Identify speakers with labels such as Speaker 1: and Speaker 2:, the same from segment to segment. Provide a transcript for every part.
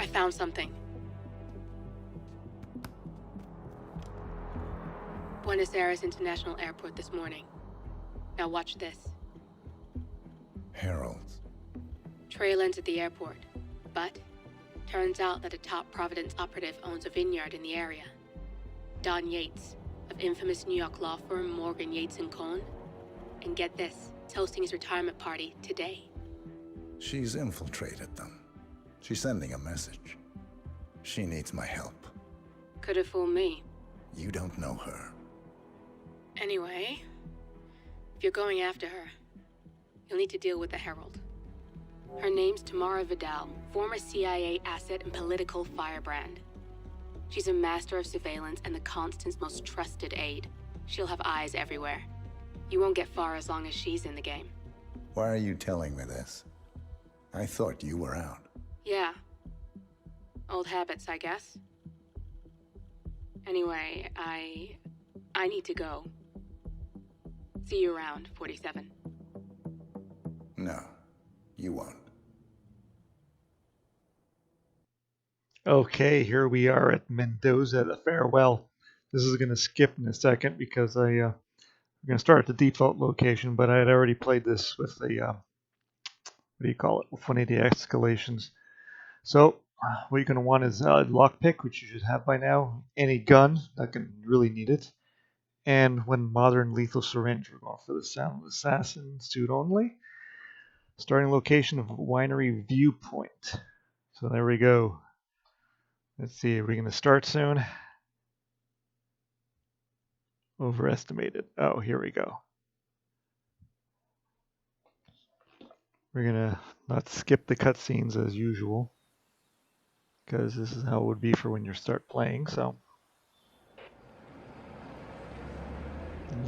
Speaker 1: found something. Buenos Aires International Airport this morning. Now watch this.
Speaker 2: Heralds.
Speaker 1: Trail ends at the airport, but turns out that a top Providence operative owns a vineyard in the area. Don Yates, of infamous New York law firm Morgan, Yates & Cohn. And get this, it's hosting his retirement party today.
Speaker 2: She's infiltrated them. She's sending a message. She needs my help.
Speaker 1: Could have fooled me.
Speaker 2: You don't know her.
Speaker 1: Anyway, if you're going after her, you'll need to deal with the Herald. Her name's Tamara Vidal, former CIA asset and political firebrand. She's a master of surveillance and the Constant's most trusted aide. She'll have eyes everywhere. You won't get far as long as she's in the game.
Speaker 2: Why are you telling me this? I thought you were out.
Speaker 1: Yeah. Old habits, I guess. Anyway, I need to go. See you around, 47.
Speaker 2: No, you won't.
Speaker 3: Okay, here we are at Mendoza, the farewell. This is going to skip in a second because we're going to start at the default location, but I had already played this with the, what do you call it, with one of the escalations. So what you're going to want is a lockpick, which you should have by now, any gun, that can really need it, and when modern lethal syringe. We're going for the sound assassin suit only. Starting location of Winery Viewpoint. So there we go. Let's see, are we going to start soon? Overestimated. Oh, here we go. We're going to not skip the cutscenes as usual, because this is how it would be for when you start playing. So,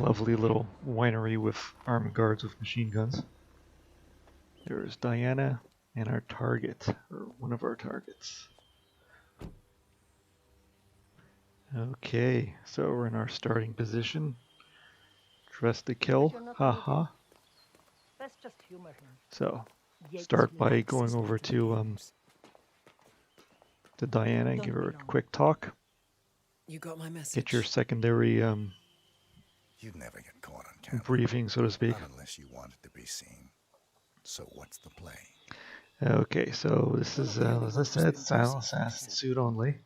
Speaker 3: lovely little winery with armed guards with machine guns. There's Diana and our target, or one of our targets. Okay, so we're in our starting position. Dress to kill, haha. So, start by going over to Diana and give her a quick talk.
Speaker 4: You got my message.
Speaker 3: Get your secondary
Speaker 2: You'd never get caught on camera.
Speaker 3: briefing, so to speak.
Speaker 2: Not unless you want it to be seen. So what's the play?
Speaker 3: Okay, so this is, as I said, silent assassin suit only.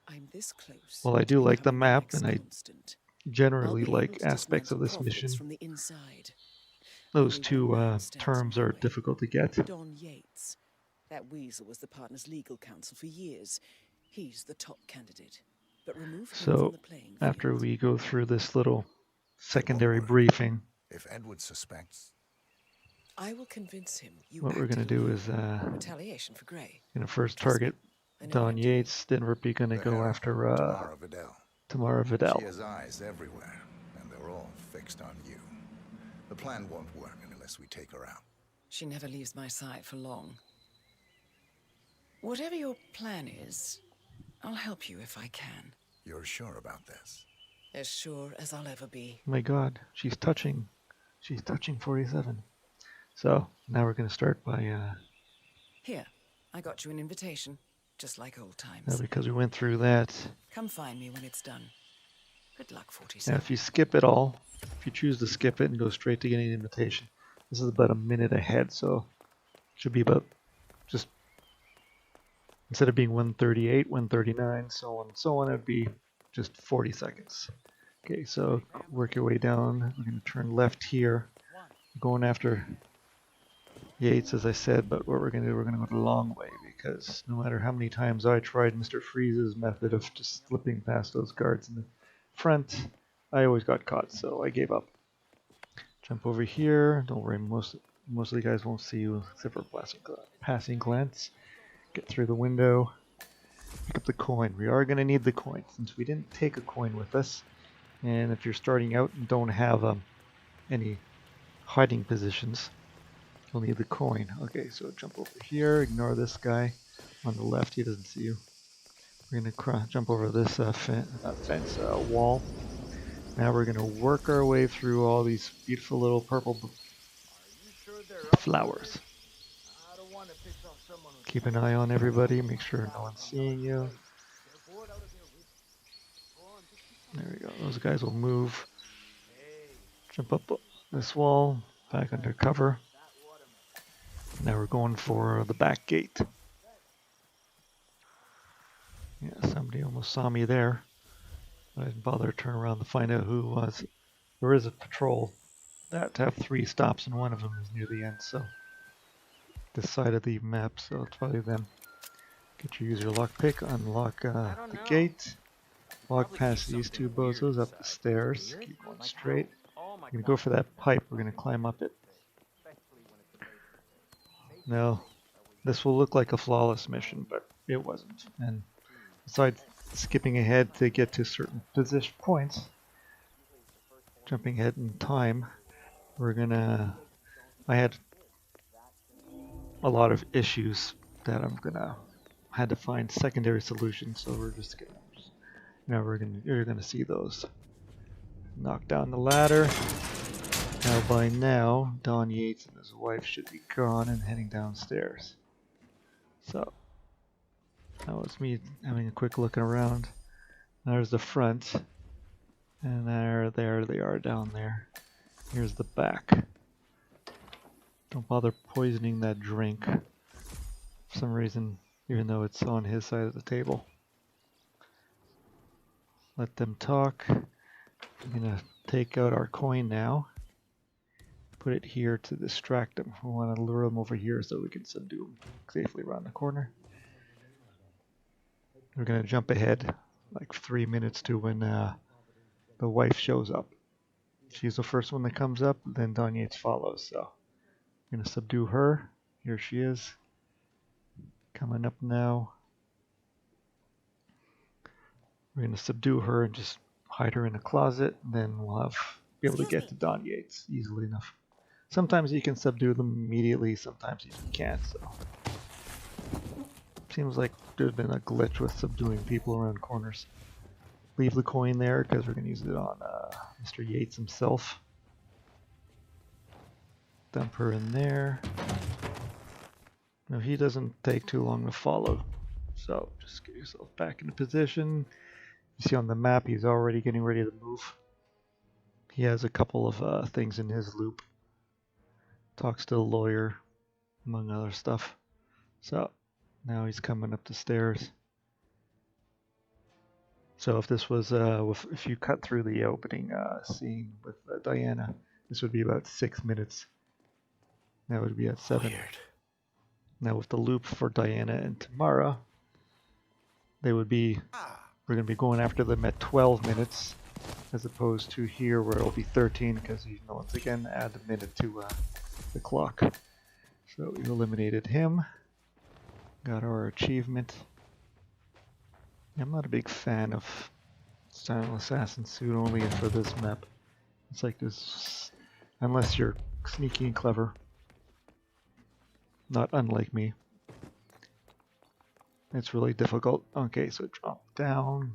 Speaker 4: I'm this close.
Speaker 3: Well, I do like the map, and I
Speaker 4: constant.
Speaker 3: generally
Speaker 4: I'll be
Speaker 3: like
Speaker 4: able to
Speaker 3: aspects of
Speaker 4: dismantle
Speaker 3: this mission.
Speaker 4: Providence from the inside.
Speaker 3: Those
Speaker 4: Only
Speaker 3: two
Speaker 4: one man stands
Speaker 3: terms
Speaker 4: in my
Speaker 3: are
Speaker 4: way.
Speaker 3: difficult to get.
Speaker 4: Don Yates. That weasel was the partner's legal counsel for years. He's the top candidate. But remove him
Speaker 3: So,
Speaker 4: from the playing
Speaker 3: after
Speaker 4: field.
Speaker 3: we go through this little secondary briefing,
Speaker 2: If Edward suspects,
Speaker 4: I will convince him you
Speaker 3: what we're going to
Speaker 4: acted
Speaker 3: do
Speaker 4: alone.
Speaker 3: is
Speaker 4: Retaliation for Grey.
Speaker 3: first
Speaker 4: Trust
Speaker 3: target
Speaker 4: me, I know what
Speaker 3: Don
Speaker 4: I'm doing.
Speaker 3: Yates, then we're going to
Speaker 2: the
Speaker 3: go
Speaker 2: Herald,
Speaker 3: after
Speaker 2: Tamara Vidal.
Speaker 3: Tamara Vidal.
Speaker 2: She has eyes everywhere, and they're all fixed on you. The plan won't work unless we take her out.
Speaker 4: She never leaves my side for long. Whatever your plan is, I'll help you if I can.
Speaker 2: You're sure about this?
Speaker 4: As sure as I'll ever be.
Speaker 3: Oh my god, she's touching 47. So, now we're going to start by,
Speaker 4: Here, I got you an invitation, just like old times.
Speaker 3: because we went through that.
Speaker 4: Come find me when it's done. Good luck,
Speaker 3: Now,
Speaker 4: 47.
Speaker 3: if you skip it all, if you choose to skip it and go straight to getting an invitation, this is about a minute ahead, so it should be about just, instead of being 138, 139, so on and so on, it would be just 40 seconds. Okay, so work your way down. We're going to turn left here. Going after Yates, as I said, but what we're going to do, we're going to go the long way, because no matter how many times I tried Mr. Freeze's method of just slipping past those guards in the front, I always got caught, so I gave up. Jump over here. Don't worry, most of the guys won't see you except for a passing glance. Get through the window. Pick up the coin. We are going to need the coin, since we didn't take a coin with us. And if you're starting out and don't have any hiding positions, you'll need the coin. Okay, so jump over here. Ignore this guy on the left. He doesn't see you. We're going to jump over this wall. Now we're going to work our way through all these beautiful little purple flowers. Keep an eye on everybody, make sure no one's seeing you. There we go, those guys will move. Jump up this wall, back under cover. Now we're going for the back gate. Yeah, somebody almost saw me there. I didn't bother to turn around to find out who it was. There is a patrol that have 3 stops, and one of them is near the end, so this side of the map, so it's probably them. Get your user lockpick, unlock the gate, walk past these 2 bozos up the stairs, keep going straight. We're gonna go for that pipe, we're gonna climb up it. Now, this will look like a flawless mission, but it wasn't. And besides skipping ahead to get to certain position points, jumping ahead in time, I had a lot of issues that had to find secondary solutions, so you're gonna see those. Knock down the ladder. Now by now, Don Yates and his wife should be gone and heading downstairs. So that was me having a quick look around. There's the front, and there they are down there. Here's the back. Don't bother poisoning that drink for some reason, even though it's on his side of the table. Let them talk. I'm gonna take out our coin now. Put it here to distract them. We want to lure them over here so we can subdue them safely around the corner. We're gonna jump ahead like 3 minutes to when the wife shows up. She's the first one that comes up, then Don Yates follows. So I'm gonna subdue her. Here she is, coming up now. We're gonna subdue her and just hide her in a closet, and then we'll be able to get to Don Yates easily enough. Sometimes you can subdue them immediately, sometimes you can't. So seems like there's been a glitch with subduing people around corners. Leave the coin there because we're going to use it on Mr. Yates himself. Dump her in there. Now he doesn't take too long to follow, so just get yourself back into position. You see on the map he's already getting ready to move. He has a couple of things in his loop. Talks to a lawyer, among other stuff. So now he's coming up the stairs. So if this was, if you cut through the opening scene with Diana, this would be about 6 minutes. That would be at 7.
Speaker 5: Weird.
Speaker 3: Now with the loop for Diana and Tamara, we're going to be going after them at 12 minutes, as opposed to here where it'll be 13, because you know, once again, add a minute to the clock. So we eliminated him. Got our achievement. I'm not a big fan of Silent Assassin suit only for this map. It's like this, unless you're sneaky and clever. Not unlike me. It's really difficult. Okay, so drop down.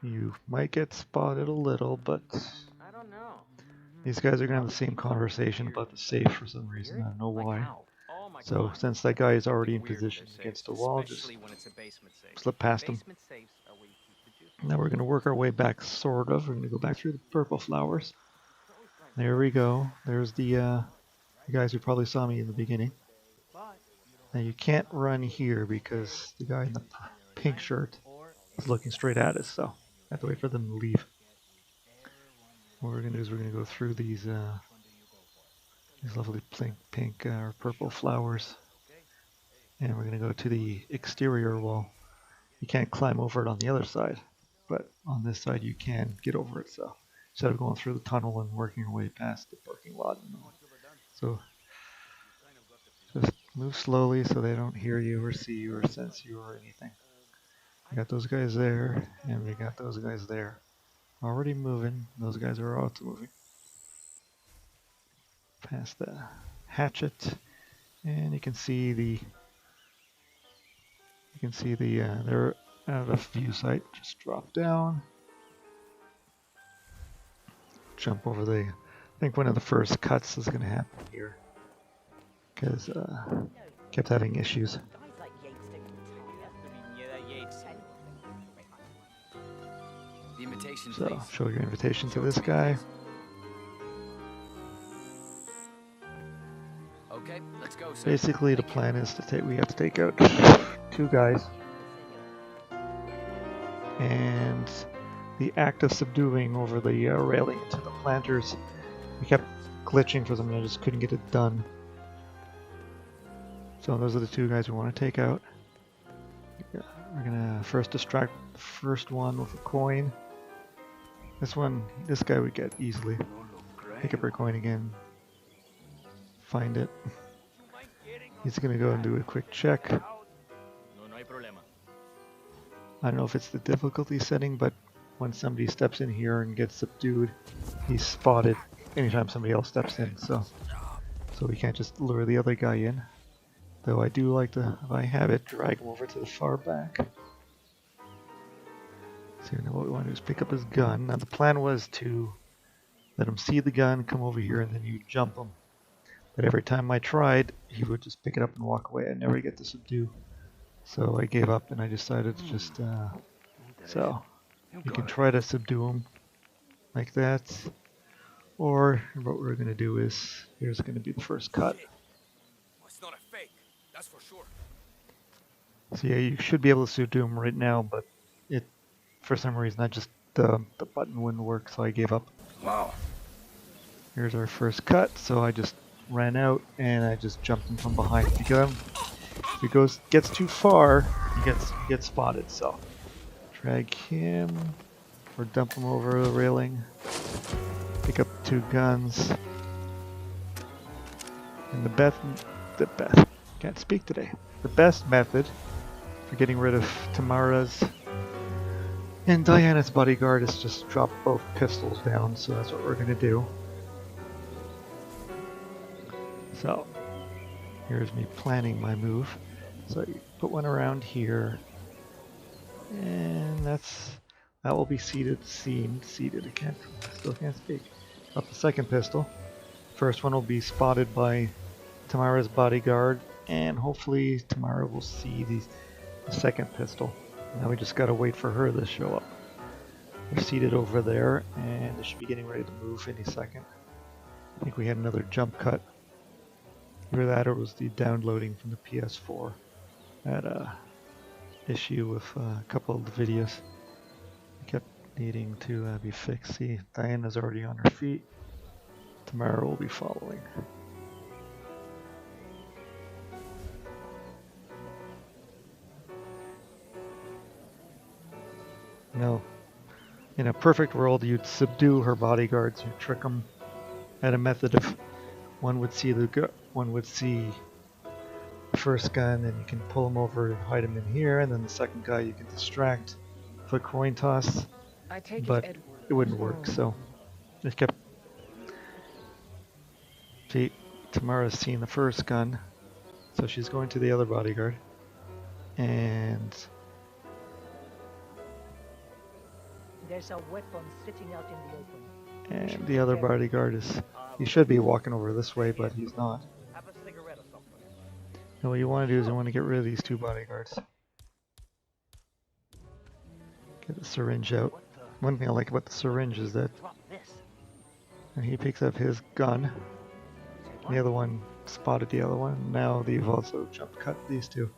Speaker 3: You might get spotted a little, but
Speaker 5: I don't know.
Speaker 3: these guys are going to have the same conversation about the safe for some reason. I don't know why. So since that guy is already in position against the wall, just slip past him. Now we're going to work our way back, sort of. We're going to go back through the purple flowers. There we go. There's the guys who probably saw me in the beginning. Now you can't run here because the guy in the pink shirt is looking straight at us, so I have to wait for them to leave. What we're going to do is we're going to go through these lovely pink or purple flowers, and we're going to go to the exterior wall. You can't climb over it on the other side, but on this side you can get over it. So instead of going through the tunnel and working your way past the parking lot, so just move slowly so they don't hear you or see you or sense you or anything. We got those guys there, and we got those guys there. Already moving. Those guys are also moving. Past the hatchet, and you can see they're out of view sight. Just drop down, jump over the. I think one of the first cuts is going to happen here because kept having issues.
Speaker 5: The invitation,
Speaker 3: So
Speaker 5: please.
Speaker 3: show your invitation to
Speaker 5: Show it
Speaker 3: this
Speaker 5: to me,
Speaker 3: guy.
Speaker 5: please. Okay, let's go, sir.
Speaker 3: Basically, the
Speaker 5: Thank you.
Speaker 3: plan is to take. We have to take out 2 guys, and the act of subduing over the railing into the planters. We kept glitching for them, and I just couldn't get it done. So those are the 2 guys we want to take out. We're gonna first distract the first one with a coin. This guy we get easily. Pick up our coin again. Find it. He's gonna go and do a quick check. I don't know if it's the difficulty setting, but when somebody steps in here and gets subdued, he's spotted anytime somebody else steps in. So we can't just lure the other guy in. Though I do like to, if I have it, drag him over to the far back. So now what we want to do is pick up his gun. Now the plan was to let him see the gun, come over here, and then you jump him. But every time I tried, he would just pick it up and walk away. I never get to subdue. So I gave up and I decided to just, so you can try to subdue him like that. Or what we're going to do is, here's going to be the first cut.
Speaker 5: It's not a fake, that's for sure.
Speaker 3: So yeah, you should be able to subdue him right now, but it, for some reason, the button wouldn't work, so I gave up.
Speaker 2: Wow.
Speaker 3: Here's our first cut, so I just ran out and I just jumped him from behind. Because if he gets too far, he gets spotted. So drag him or dump him over the railing. Pick up 2 guns. And the best can't speak today. The best method for getting rid of Tamara's and Diana's bodyguard is just drop both pistols down. So that's what we're gonna do. So here's me planning my move. So you put one around here, and that will be seated. I still can't speak. Up the second pistol. First one will be spotted by Tamara's bodyguard, and hopefully Tamara will see the second pistol. Now we just gotta wait for her to show up. We're seated over there, and they should be getting ready to move any second. I think we had another jump cut. Either that or it was the downloading from the PS4. I had a issue with a couple of the videos. It kept needing to be fixed. See, Diana's already on her feet. Tamara will be following. No. In a perfect world, you'd subdue her bodyguards. You'd trick them. Had a method of one would see the first gun, and you can pull him over and hide him in here, and then the second guy you can distract for a coin toss.
Speaker 4: I take
Speaker 3: But
Speaker 4: it, Edward.
Speaker 3: it wouldn't work, so it kept. See, Tamara's seen the first gun, so she's going to the other bodyguard, and
Speaker 6: There's a weapon sitting out in the open.
Speaker 3: the other bodyguard he should be walking over this way, but he's not.
Speaker 6: Have a cigarette or something.
Speaker 3: And what you want to do is you want to get rid of these 2 bodyguards. Get the syringe out. One thing I like about the syringe is that
Speaker 6: Drop this.
Speaker 3: and he picks up his gun. The other one spotted the other one. Now they've also jump cut these 2.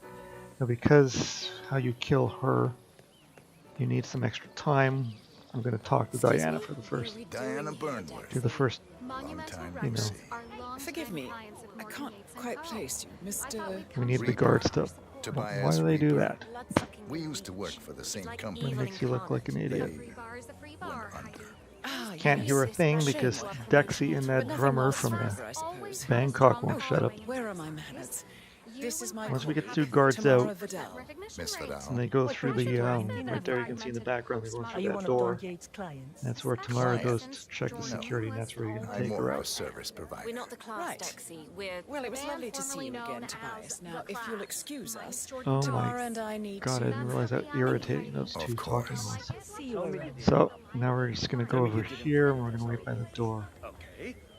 Speaker 3: Now because how you kill her, you need some extra time. I'm going to talk to Diana for the first.
Speaker 2: Diana Burnworth.
Speaker 3: Do the first.
Speaker 2: Long-time
Speaker 3: You know.
Speaker 2: MC.
Speaker 4: Forgive me, I can't quite place you, Mr.
Speaker 3: We need the guards to.
Speaker 2: Tobias
Speaker 3: Why do they do
Speaker 2: Reaper.
Speaker 3: that?
Speaker 2: We used to work for the same
Speaker 3: It
Speaker 2: company.
Speaker 3: makes you look like an idiot.
Speaker 2: They went under.
Speaker 4: Ah,
Speaker 3: Can't hear a
Speaker 4: yes.
Speaker 3: thing
Speaker 4: Shame.
Speaker 3: because Dexy and that
Speaker 4: But nothing
Speaker 3: drummer
Speaker 4: lasts
Speaker 3: from
Speaker 4: forever, I suppose.
Speaker 3: Bangkok won't shut up.
Speaker 4: Where are my manners? This is my
Speaker 3: Once we get the
Speaker 4: colleague,
Speaker 3: 2 guards
Speaker 4: Tamara
Speaker 3: out,
Speaker 4: Vidal.
Speaker 2: Miss Vidal.
Speaker 3: and they go through the right there you can see in the background, they go
Speaker 6: Are
Speaker 3: through
Speaker 6: you
Speaker 3: that
Speaker 6: one
Speaker 3: door.
Speaker 6: of Don Gates' clients?
Speaker 3: That's where Tamara goes to check the security, and that's where you're going to
Speaker 2: I'm
Speaker 3: take
Speaker 2: more
Speaker 3: her
Speaker 2: of a
Speaker 3: out.
Speaker 2: service provider.
Speaker 7: We're not the class,
Speaker 4: Right.
Speaker 7: Dexy. We're
Speaker 4: Well, it was
Speaker 7: the band
Speaker 4: lovely to see you
Speaker 7: formerly
Speaker 4: again,
Speaker 7: known
Speaker 4: Tobias.
Speaker 7: as
Speaker 4: Now,
Speaker 7: The
Speaker 4: if you'll
Speaker 7: Class.
Speaker 4: excuse us,
Speaker 3: Oh
Speaker 4: Tamara
Speaker 3: my
Speaker 4: and I need
Speaker 3: god, I
Speaker 4: to...
Speaker 3: didn't realize how irritating those
Speaker 2: Of
Speaker 3: 2 talking
Speaker 2: course.
Speaker 3: was.
Speaker 6: See you around.
Speaker 3: So, now we're just going to go over here, and we're going to wait by the door.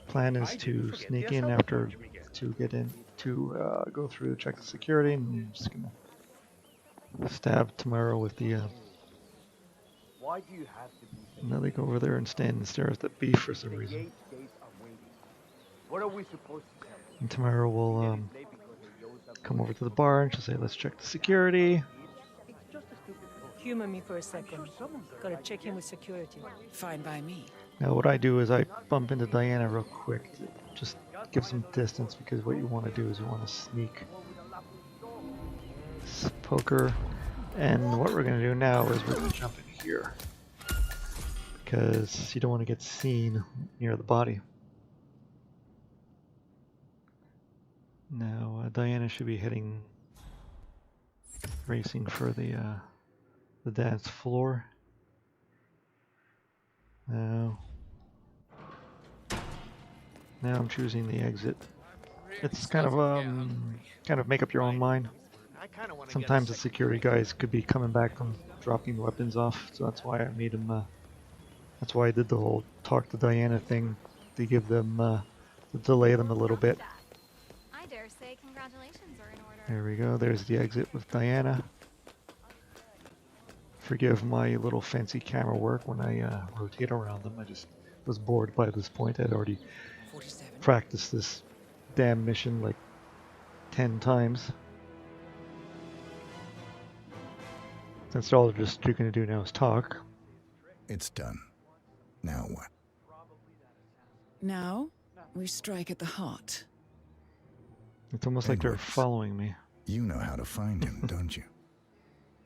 Speaker 3: Plan is to sneak in after, to get in, to go through, check the security, and I'm just going to stab Tamara with the
Speaker 7: Why do you have to be so
Speaker 3: Now they go over there and stand and stare at the beef for some
Speaker 7: The
Speaker 3: reason.
Speaker 7: gate gates are waiting. What are we supposed to tell them?
Speaker 3: And tomorrow we'll
Speaker 7: Getting late because they rose up
Speaker 3: come
Speaker 7: the
Speaker 3: over to the
Speaker 7: next
Speaker 3: bar and she'll say, let's check the security.
Speaker 7: It's just a stupid thought.
Speaker 6: Humor me for a second.
Speaker 7: Someone's
Speaker 6: Gotta check in with security.
Speaker 4: Fine by me.
Speaker 3: Now what I do is I bump into Diana real quick to just give some distance, because what you want to do is you want to sneak poker. And what we're going to do now is we're going to jump in here, because you don't want to get seen near the body. Now Diana should be heading racing for the dance floor. Now I'm choosing the exit. It's kind of make up your own mind. Sometimes the security guys could be coming back from dropping weapons off, so that's why I made them. That's why I did the whole talk to Diana thing, to give them, to delay them a little bit.
Speaker 8: I dare say congratulations are in order.
Speaker 3: There we go. There's the exit with Diana. Forgive my little fancy camera work when I rotate around them. I just was bored by this point. I'd already
Speaker 4: 47.
Speaker 3: practiced this damn mission like 10 times. Since all you're going to do now is talk.
Speaker 2: It's done. Now what?
Speaker 4: Now, we strike at the heart.
Speaker 3: It's almost like they're
Speaker 2: Edwards.
Speaker 3: following me.
Speaker 2: You know how to find him, don't you?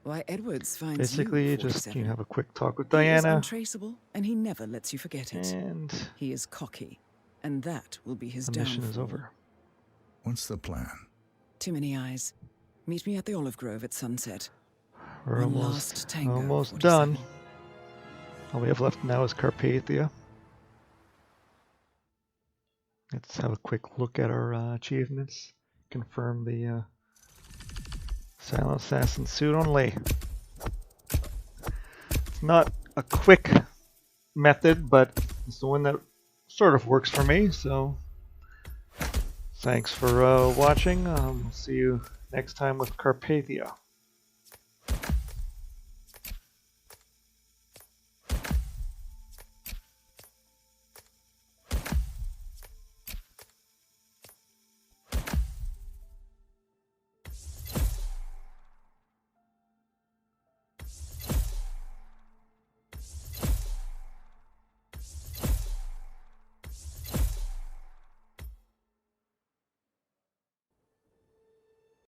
Speaker 4: Why, Edwards finds
Speaker 3: Basically,
Speaker 4: you,
Speaker 3: just
Speaker 4: 47.
Speaker 3: have a quick talk with
Speaker 4: He is
Speaker 3: Diana,
Speaker 4: untraceable, and he never lets you forget it.
Speaker 3: and
Speaker 4: He is cocky, and that will be his
Speaker 3: the
Speaker 4: downfall.
Speaker 3: mission is over.
Speaker 2: What's the plan?
Speaker 4: Too many eyes. Meet me at the olive grove at sunset.
Speaker 3: We're
Speaker 4: One
Speaker 3: almost
Speaker 4: last tango,
Speaker 3: almost
Speaker 4: 47.
Speaker 3: done. All we have left now is Carpathia. Let's have a quick look at our achievements. Confirm the Silent Assassin suit only. It's not a quick method, but it's the one that sort of works for me, so thanks for watching. We'll see you next time with Carpathia.